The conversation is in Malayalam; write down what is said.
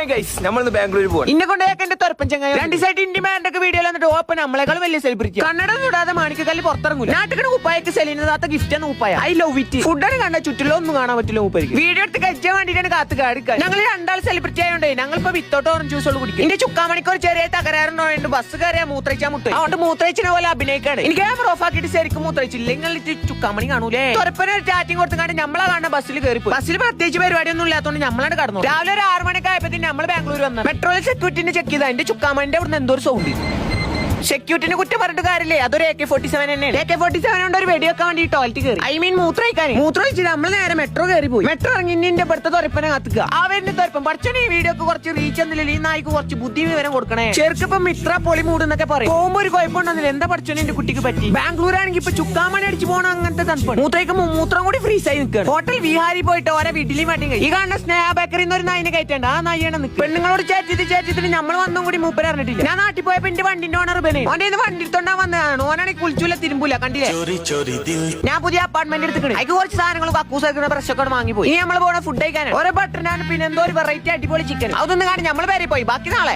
ഹായ് ഗൈസ്, നമ്മൾ ബാംഗ്ലൂർ പോവാണ്. ഇന്നെ കൊണ്ടേക്ക് എന്റെ തൊരപ്പൻ ചങ്ങായി രണ്ട് സൈഡ് ഇന്ത്യമാരുടെ വീഡിയോ വന്നിട്ട് ഓപ്പൺ നമ്മളെക്കാൾ വലിയ സെലിബ്രിറ്റി കന്നഡ വിടാതെ മാണിക്കല്ല് പുറത്തിറങ്ങൂല. നാട്ടുകട കുപ്പായക്ക് സെലിനതാത്ത ഗിഫ്റ്റ് ആണ് കുപ്പായ. I love it. ഫുഡാണ് കണ്ട ചുറ്റിലോ ഒന്നും കാണാൻ പറ്റില്ല മൂപ്പരിക്ക്. വീഡിയോ എടുത്ത് കഴിച്ചാൻ വേണ്ടിട്ടാണ് കാത്ത് കാടിക്കാൻ. ഞങ്ങൾ രണ്ടാൾ സെലിബ്രിറ്റി ആയതുകൊണ്ട് ഞങ്ങൾ ഇപ്പൊ വിത്തോട്ട് ഓറഞ്ച് ജ്യൂസ് കുടിക്കും. എന്റെ ചുക്കാമണിക്ക് ഒരു ചെറിയ തകരാറുണ്ടോ ബസ് കയറിയാ മൂത്രയിച്ചാ മുട്ട. അതുകൊണ്ട് മൂത്രയിച്ചിനെ പോലെ അഭിനയിക്കാണ്. എനിക്ക് ക്യാമറ ഓഫ് ആക്കിയിട്ട് ശരിക്കും മൂത്രയിച്ചില്ലെങ്കിൽ ചുക്കാമണി കാണൂലേ. തൊരപ്പന ഒരു ചാറ്റിംഗ് കൊടുത്തുകൊണ്ട് നമ്മളെ കാണുന്ന ബസ്സിൽ കയറി. ബസ്സിൽ പ്രത്യേകിച്ച് പരിപാടിയൊന്നും ഇല്ലാത്തതുകൊണ്ട് നമ്മളാണ് കടന്നു. രാവിലെ ഒരു 6 മണിക്ക് ആയപ്പോഴത്തേക്ക് നമ്മൾ ബാംഗ്ലൂർ വന്നു. മെട്രോയിൽ സെക്യൂരിറ്റിനെ ചെക്ക് ചെയ്താ എന്റെ ചുക്കാമണിന്റെ അവിടെ എന്തോ ഒരു സൗണ്ട്. സെക്യൂരിറ്റിനെ കുറ്റം പറഞ്ഞിട്ട് കാര്യമില്ലേ, അതൊരു AK-47 തന്നെയാണ്. AK-47 കൊണ്ട് ഒരു വെടിവെക്കാൻ വേണ്ടി ടോയ്ലറ്റ് കയറി. I mean മൂത്രയിക്കാൻ. മൂത്രയിച്ച് നമ്മൾ നേരെ മെട്രോ കയറി പോയി. മെട്രോ ഇറങ്ങി ഇന്റെ ഇവിടുത്തെ തൊരപ്പനെ കത്തുക. അവരുടെ തൊരപ്പം പഠിച്ചോണ്ട് ഈ വീഡിയോക്ക് കുറച്ച് റീച്ച് ഒന്നുമില്ല. ഈ നായിക്ക് കുറച്ച് ബുദ്ധി വിവരം കൊടുക്കണേ. ചെറുക്കിപ്പം മിത്ര പൊളി മൂടുന്നൊക്കെ പറയും. പോകുമ്പോ ഒരു കുഴപ്പമുണ്ടെന്നില്ല. എന്താ പഠിച്ചോണ്ട് എന്റെ കുട്ടിക്ക് പറ്റി. ബാംഗ്ലൂർ ആണെങ്കിൽ ഇപ്പൊ ചുക്കാമണി അടിച്ച് പോകണം. അങ്ങനത്തെ തണുപ്പാണ്. മൂത്രയ്ക്ക് മൂത്രം കൂടി ഫ്രീസ് ആയി നിൽക്കുകയാണ്. ഹോട്ടൽ വിഹാരി പോയിട്ട് ഓരോ വീട്ടിലും വേണ്ടി ഈ കാണുന്ന സ്നേഹ ബേക്കറിന്ന് ഒരു നായിനെ കയറ്റേണ്ട. ആ നായിയാണ് നിൽക്കുക. പെണ്ണുങ്ങളോട് ചേച്ചിട്ട് നമ്മൾ വന്നും കൂടി മൂപ്പര് അറിഞ്ഞിട്ടില്ല. ഞാൻ നാട്ടിൽ പോയപ്പോ എന്റെ വണ്ടിന്റെ ഓണർ ഓന്റെ വണ്ടി ണ്ടാ വന്നതാണ്. ഓനാണെങ്കിൽ കുളിച്ചൂല തിരുമ്പൂല. കണ്ടില്ലേ, ഞാൻ പുതിയ അപ്പാർട്ട്മെന്റ് എടുത്തിട്ടുണ്ട്. അതിന് കുറച്ച് സാധനങ്ങളും കക്കൂസ് ബ്രഷൊക്കെ വാങ്ങി പോയി. ഇനി നമ്മൾ പോണ ഫുഡ് കഴിക്കാനാണ്. ഓരോ ബട്ടറിനാണ് പിന്നെ എന്തോ ഒരു വെറൈറ്റി അടിപൊളി ചിക്കൻ. അതൊന്നും കാണി നമ്മൾ പേരെ പോയി. ബാക്കി നാളെ